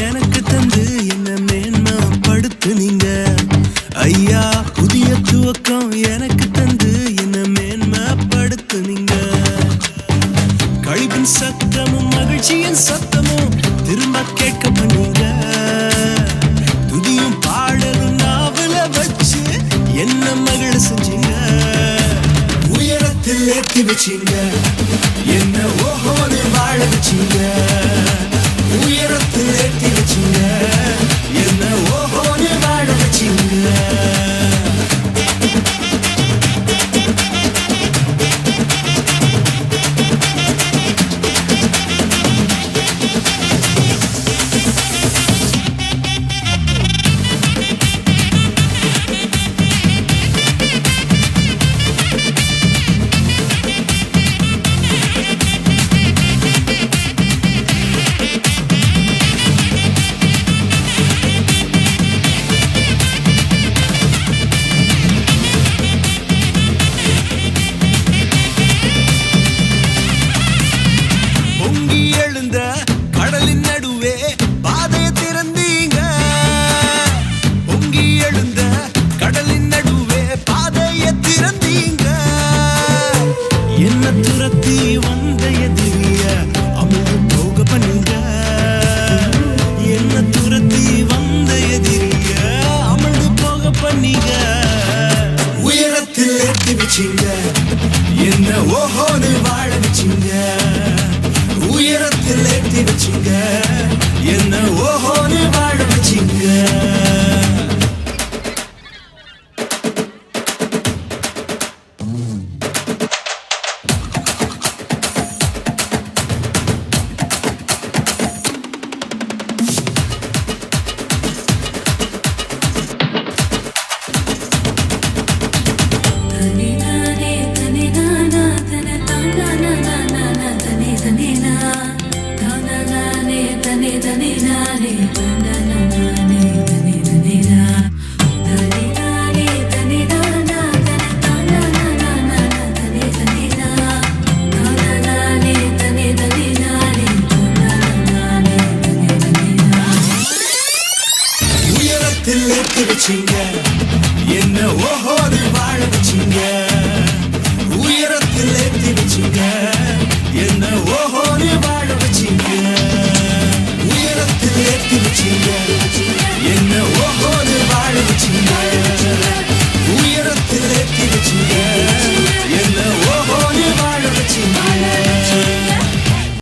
எனக்கு தந்து என்ன மேன்மைப்படுத்துனீங்க ஐயா. புதிய துவக்கம் எனக்கு தந்து என்ன மேன்மைப்படுத்துனீங்க. கழிவின் சத்தமும் மகிழ்ச்சியின் சத்தமும் திரும்ப கேட்க பண்ணீங்க. துதியும் பாடலும் நாவல வச்சு என்ன மகிழ செஞ்சீங்க. உயரத்தில் ஏற்றி வச்சீங்க, என்ன ஓஹோன்னு வாழ வச்சீங்க. உயரத்தில் ஏற்றி வச்சீங்க, என்ன ஓஹோன்னு வாழ வச்சீங்க. கடலின் நடுவே பாதையை திறந்தீங்க. பொங்கி எழுந்த கடலின் நடுவே பாதையை திறந்தீங்க. என்ன துரத்தி வந்த எதிரிய அமுது போக பண்ணீங்க. என்ன துரத்தி வந்த எதிரிய அமுது போக பண்ணீங்க. உயரத்தில் ஏற்றி வச்சீங்க, என்ன ஓஹோன்னு வாழ வச்சீங்க. உயரத்தில் ஏற்றி வச்சீங்க, என்ன ஓஹோன்னு வாழ வச்சீங்க. ஏற்றி வச்சீங்க, என்ன ஓஹோன்னு வாழ வச்சீங்க. உயரத்தில் ஏற்றி வச்சீங்க, என்ன ஓஹோன்னு வாழ வச்சீங்க. உயரத்தில் ஏற்றி வச்சீங்க,